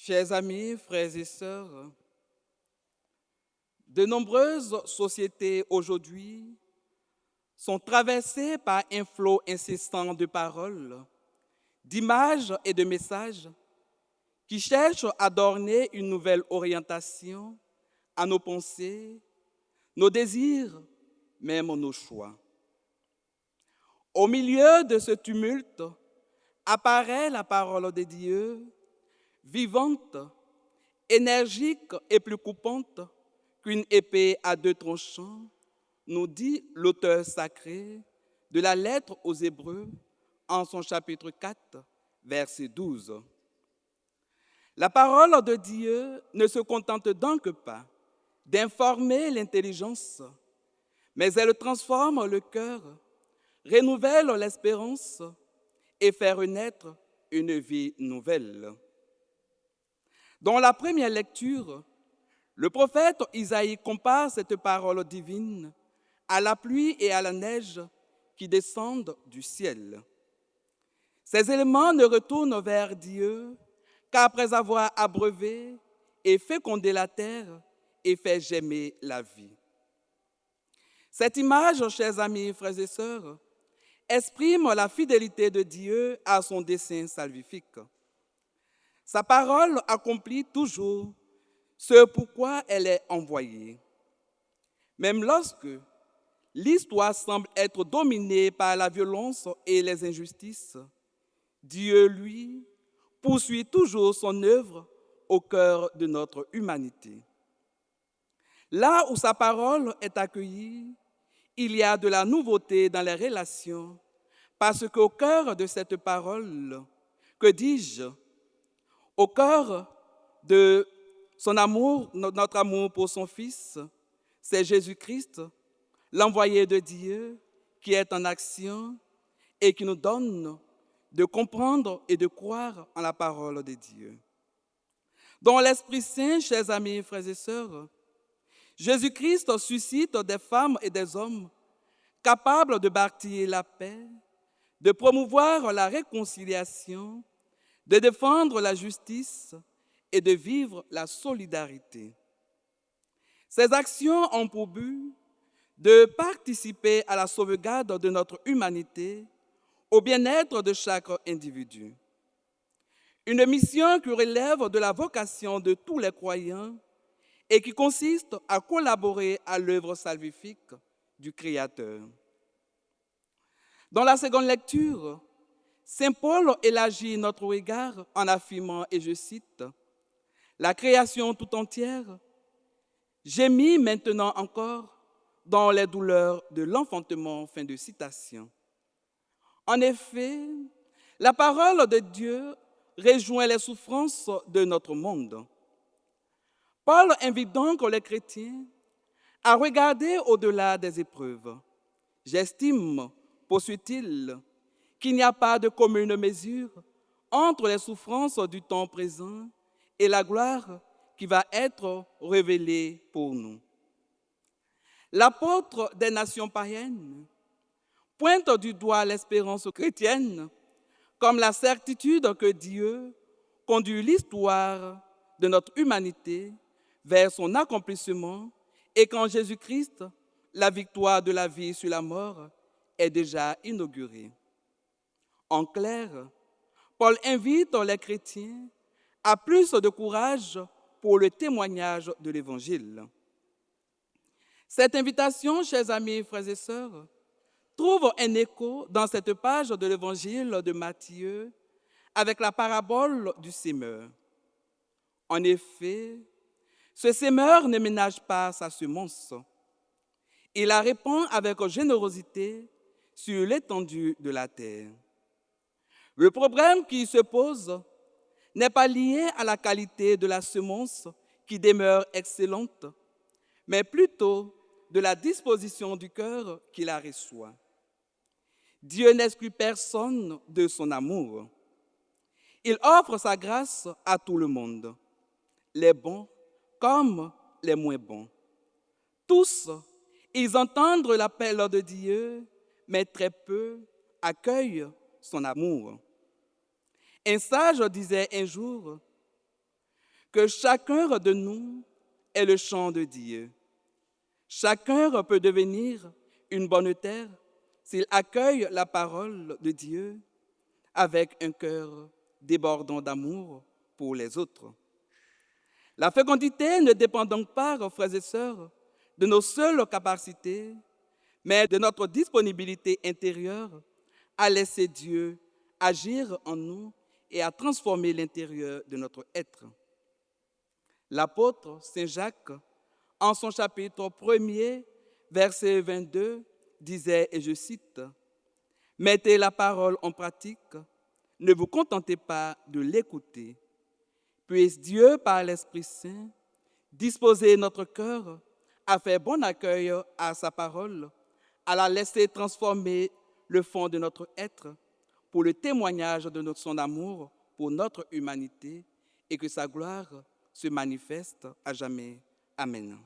Chers amis, frères et sœurs, de nombreuses sociétés aujourd'hui sont traversées par un flot incessant de paroles, d'images et de messages qui cherchent à donner une nouvelle orientation à nos pensées, nos désirs, même nos choix. Au milieu de ce tumulte apparaît la parole de Dieu, vivante, énergique et plus coupante qu'une épée à deux tranchants, nous dit l'auteur sacré de la lettre aux Hébreux en son chapitre 4, verset 12. La parole de Dieu ne se contente donc pas d'informer l'intelligence, mais elle transforme le cœur, renouvelle l'espérance et fait renaître une vie nouvelle. Dans la première lecture, le prophète Isaïe compare cette parole divine à la pluie et à la neige qui descendent du ciel. Ces éléments ne retournent vers Dieu qu'après avoir abreuvé et fécondé la terre et fait germer la vie. Cette image, chers amis, frères et sœurs, exprime la fidélité de Dieu à son dessein salvifique. Sa parole accomplit toujours ce pourquoi elle est envoyée. Même lorsque l'histoire semble être dominée par la violence et les injustices, Dieu, lui, poursuit toujours son œuvre au cœur de notre humanité. Là où sa parole est accueillie, il y a de la nouveauté dans les relations, parce qu'au cœur de cette parole, que dis-je, au cœur de son amour, notre amour pour son Fils, c'est Jésus-Christ, l'envoyé de Dieu, qui est en action et qui nous donne de comprendre et de croire en la parole de Dieu. Dans l'Esprit Saint, chers amis, frères et sœurs, Jésus-Christ suscite des femmes et des hommes capables de bâtir la paix, de promouvoir la réconciliation, de défendre la justice et de vivre la solidarité. Ces actions ont pour but de participer à la sauvegarde de notre humanité, au bien-être de chaque individu. Une mission qui relève de la vocation de tous les croyants et qui consiste à collaborer à l'œuvre salvifique du Créateur. Dans la seconde lecture, Saint Paul élargit notre regard en affirmant, et je cite, « La création tout entière gémit maintenant encore dans les douleurs de l'enfantement ». Fin de citation. En effet, la parole de Dieu rejoint les souffrances de notre monde. Paul invite donc les chrétiens à regarder au-delà des épreuves. J'estime, poursuit-il, qu'il n'y a pas de commune mesure entre les souffrances du temps présent et la gloire qui va être révélée pour nous. L'apôtre des nations païennes pointe du doigt l'espérance chrétienne comme la certitude que Dieu conduit l'histoire de notre humanité vers son accomplissement et qu'en Jésus-Christ, la victoire de la vie sur la mort est déjà inaugurée. En clair, Paul invite les chrétiens à plus de courage pour le témoignage de l'Évangile. Cette invitation, chers amis, frères et sœurs, trouve un écho dans cette page de l'Évangile de Matthieu avec la parabole du sémeur. En effet, ce sémeur ne ménage pas sa semence. Il la répand avec générosité sur l'étendue de la terre. Le problème qui se pose n'est pas lié à la qualité de la semence qui demeure excellente, mais plutôt de la disposition du cœur qui la reçoit. Dieu n'exclut personne de son amour. Il offre sa grâce à tout le monde, les bons comme les moins bons. Tous, ils entendent l'appel de Dieu, mais très peu accueillent son amour. Un sage disait un jour, que chacun de nous est le champ de Dieu. Chacun peut devenir une bonne terre s'il accueille la parole de Dieu avec un cœur débordant d'amour pour les autres. La fécondité ne dépend donc pas, frères et sœurs, de nos seules capacités, mais de notre disponibilité intérieure à laisser Dieu agir en nous et à transformer l'intérieur de notre être. L'apôtre Saint Jacques, en son chapitre 1er, verset 22, disait, et je cite, « Mettez la parole en pratique, ne vous contentez pas de l'écouter. Puisse Dieu, par l'Esprit Saint, disposer notre cœur à faire bon accueil à sa parole, à la laisser transformer le fond de notre être pour le témoignage de son amour pour notre humanité et que sa gloire se manifeste à jamais. Amen. »